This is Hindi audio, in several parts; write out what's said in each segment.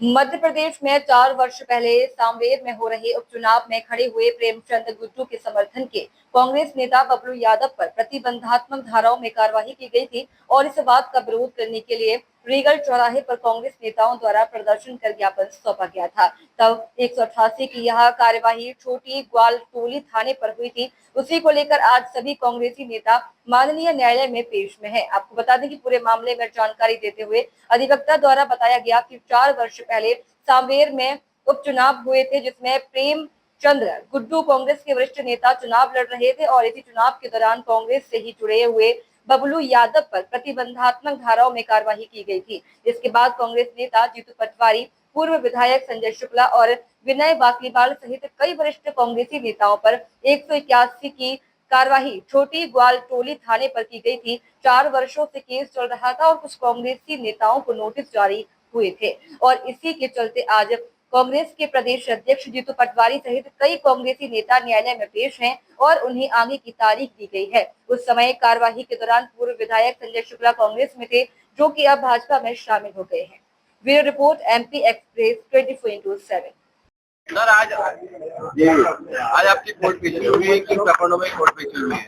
मध्य प्रदेश में 4 वर्ष पहले सांवेर में हो रहे उपचुनाव में खड़े हुए प्रेमचंद गुड्डू के समर्थन के कांग्रेस नेता बबलू यादव पर प्रतिबंधात्मक धाराओं में कार्रवाई की गई थी और इस बात का विरोध करने के लिए रीगल चौराहे पर कांग्रेस नेताओं द्वारा प्रदर्शन कर ज्ञापन सौंपा गया था। तब 188 की यह कार्यवाही छोटी ग्वालटोली थाने पर हुई थी। उसी को लेकर आज सभी कांग्रेसी नेता माननीय न्यायालय में पेश में है। आपको बता दें कि पूरे मामले में जानकारी देते हुए अधिवक्ता द्वारा बताया गया कि 4 वर्ष पहले सांवेर में उपचुनाव हुए थे, जिसमें प्रेमचंद गुड्डू कांग्रेस के वरिष्ठ नेता चुनाव लड़ रहे थे और इसी चुनाव के दौरान कांग्रेस से ही जुड़े हुए बबलू यादव पर प्रतिबंधात्मक धाराओं में कार्रवाई की गई थी। इसके बाद कांग्रेस नेता जीतू पटवारी, पूर्व विधायक संजय शुक्ला और विनय वाकलीवाल सहित कई वरिष्ठ कांग्रेसी नेताओं पर 181 की कार्रवाई छोटी ग्वालटोली थाने पर की गई थी। 4 वर्षों से केस चल रहा था और कुछ कांग्रेसी नेताओं को नोटिस जारी हुए थे और इसी के चलते आज कांग्रेस के प्रदेश अध्यक्ष जीतू पटवारी सहित कई कांग्रेसी नेता न्यायालय में पेश हैं और उन्हें आगे की तारीख दी गई है। उस समय कार्यवाही के दौरान पूर्व विधायक संजय शुक्ला कांग्रेस में थे, जो कि अब भाजपा में शामिल हो गए हैं। Bureau report, MP express 24/7। Sir, आज आपकी कोर्ट पेशी हुई है, किन प्रकरणों में कोर्ट पेशी हुई है?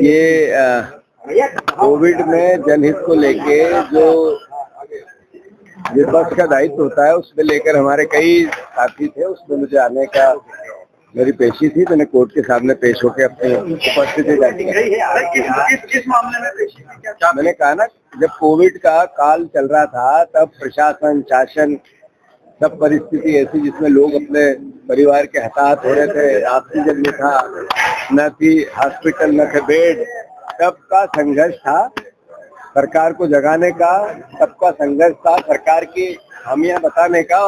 ये कोविड में जनहित को लेके जो विपक्ष का दायित्व होता है उसमें लेकर हमारे कई साथी थे, उसमें मुझे आने का मेरी पेशी थी। मैंने कोर्ट के सामने पेश होकर अपनी उपस्थिति किस मामले में पेशी थी? क्या मैंने कहा ना, जब कोविड का काल चल रहा था तब प्रशासन, शासन, सब परिस्थिति ऐसी जिसमें लोग अपने परिवार के हताहत हो रहे थे, ऑक्सीजन नहीं था, न थी हॉस्पिटल, न थे बेड, सबका संघर्ष था। सरकार को जगाने का सबका संघर्ष था, सरकार की खामियां बताने का।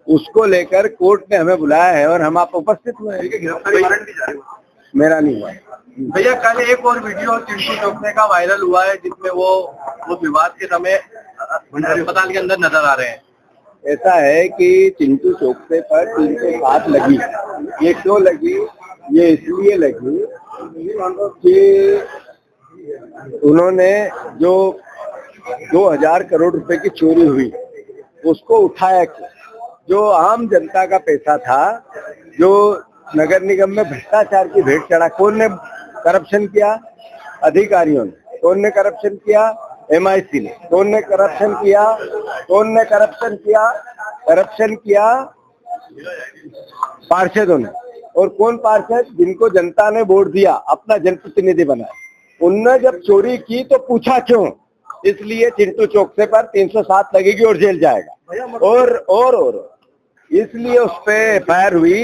उसको लेकर कोर्ट ने हमें बुलाया है और हम आप उपस्थित हुए हैं। गिरफ्तारी वारंट भी जारी हुआ? मेरा नहीं हुआ भैया। कल एक और वीडियो चिंटू चौकने का वायरल हुआ है जिसमें वो विवाद के समय अस्पताल के अंदर नजर आ रहे हैं। ऐसा है कि चिंटू चौकसे पर 307 लगी। ये क्यों लगी? ये इसलिए लगी कि उन्होंने जो 2000 करोड़ रुपए की चोरी हुई उसको उठाया। जो आम जनता का पैसा था, जो नगर निगम में भ्रष्टाचार की भेंट चढ़ा, कौन ने करप्शन किया? अधिकारियों ने। कौन ने करप्शन किया? MIC ने। कौन ने करप्शन किया? करप्शन किया पार्षदों ने। और कौन पार्षद? जिनको जनता ने वोट दिया, अपना जनप्रतिनिधि बनाया। उनने जब चोरी की तो पूछा क्यों? इसलिए चिंटू चौकसे पर 307 लगेगी और जेल जाएगा। और इसलिए उस पे FIR हुई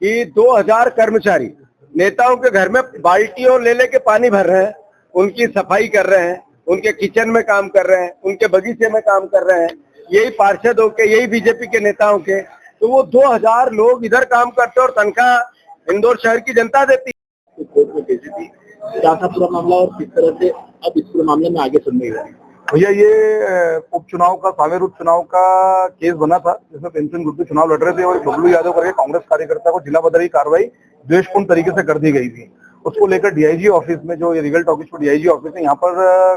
कि 2000 कर्मचारी नेताओं के घर में बाल्टियों ले लेके पानी भर रहे हैं, उनकी सफाई कर रहे हैं, उनके किचन में काम कर रहे हैं, उनके बगीचे में काम कर रहे हैं, यही पार्षदों के, यही बीजेपी के नेताओं के। तो वो 2000 लोग इधर काम करते और तनख्वाह इंदौर शहर की जनता देती। कोर्ट में भेजी थी। क्या था पूरा मामला और किस तरह से अब इस पूरे मामले में आगे सुनवाई हुई? भैया, ये उपचुनाव का, सांवेर उपचुनाव का केस बना था जिसमें प्रेमचंद गुड्डू चुनाव लड़ रहे थे और बबलू यादव करके कांग्रेस कार्यकर्ता को जिला बदरी कार्रवाई द्वेषपूर्ण तरीके से कर दी गई थी। उसको लेकर DIG ऑफिस में, जो रीगल टॉकीज पर DIG ऑफिस है, यहाँ पर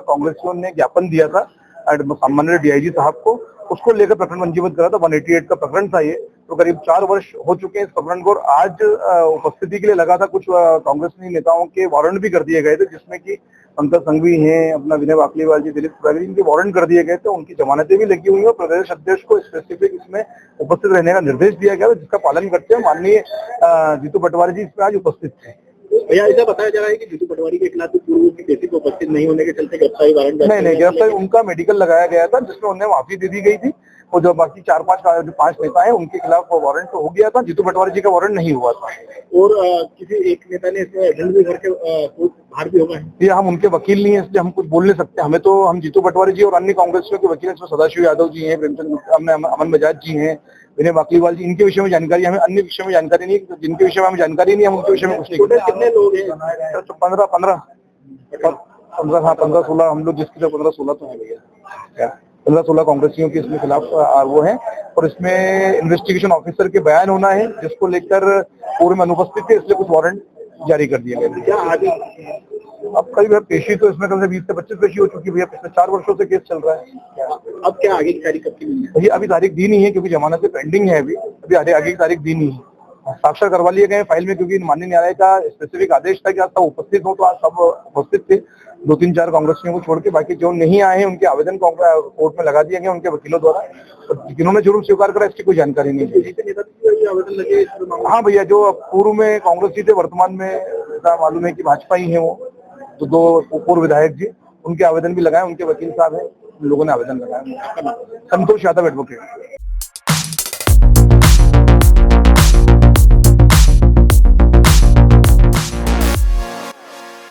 कांग्रेसियों ने ज्ञापन दिया था सामान्य DIG साहब को। उसको लेकर प्रकरण पंजीबद्ध करा था। 188 का प्रकरण था ये। तो करीब 4 वर्ष हो चुके हैं इस प्रकरण को। आज उपस्थिति के लिए लगा था, कुछ कांग्रेसी नेताओं के वारंट भी कर दिए गए थे, जिसमें कि पंकज संघवी हैं, अपना विनय वाकलीवाल जी, दिलीप तिवारी, इनके वारंट कर दिए गए थे। उनकी जमानतें भी लगी हुई है और प्रदेश अध्यक्ष को स्पेसिफिक इसमें उपस्थित रहने का निर्देश दिया गया, जिसका पालन करते हुए माननीय जीतू पटवारी जी इसमें आज उपस्थित थे। भैया, ऐसा बताया जा रहा है कि जीतू पटवारी के खिलाफ पूर्व की पेशी को उपस्थित नहीं होने के चलते गिरफ्तारी वारंट? नहीं, गिरफ्तारी उनका मेडिकल लगाया गया था जिसमें उन्हें माफी दे दी गई थी। और जो बाकी 4-5 नेता है उनके खिलाफ वारंट तो हो गया था, जीतू पटवारी जी का वारंट नहीं हुआ था। और किसी एक नेता ने इसमें एजेंट भी भर के बाहर भी होगा? ये हम उनके वकील नहीं है, इसलिए हम कुछ बोल नहीं सकते। हम जीतू पटवारी जी और अन्य कांग्रेसियों के वकील, इसमें सदाशिव यादव जी हैं, प्रेमचंद, अमन बजाज जी हैं, विनय वाकलीवाल जी, इनके विषय में जानकारी, हमें अन्य विषय में जानकारी नहीं। जिनके विषय में हमें जानकारी नहीं, हम उनके विषय में कुछ नहीं करते। कितने लोग हैं? 15-16 हम लोग, जिसके 15-16 तो है भैया। 15-16 कांग्रेसियों के इसमें खिलाफ वो है और इसमें इन्वेस्टिगेशन ऑफिसर के बयान होना है, जिसको लेकर पूर्व में अनुपस्थित थे, इसलिए कुछ वारंट जारी कर दिए गए। अब कई बार पेशी तो इसमें कम से 20 से 25 पेशी हो चुकी है भैया, पिछले 4 वर्षों से केस चल रहा है। अब क्या आगे की तारीख कब की मिली है? भैया अभी तारीख दी नहीं है क्योंकि जमानत पेंडिंग है, अभी आगे की तारीख दी नहीं है। साक्षर करवा लिए गए फाइल में क्योंकि माननीय न्यायालय का स्पेसिफिक आदेश था कि आज सब उपस्थित हो, तो आज सब उपस्थित थे। 2-3-4 कांग्रेसियों को छोड़ के बाकी जो नहीं आए हैं उनके आवेदन कोर्ट में लगा दिए गए उनके वकीलों द्वारा। जिन्होंने जुर्म स्वीकार करा इसकी कोई जानकारी नहीं है। आवेदन लगे? हाँ भैया, जो पूर्व में कांग्रेस जी थे, वर्तमान में मालूम है कि भाजपा ही है वो, तो 2 पूर्व विधायक जी, उनके आवेदन भी लगाए, उनके वकील साहब हैं, उन लोगों ने आवेदन लगाया। संतोष यादव एडवोकेट।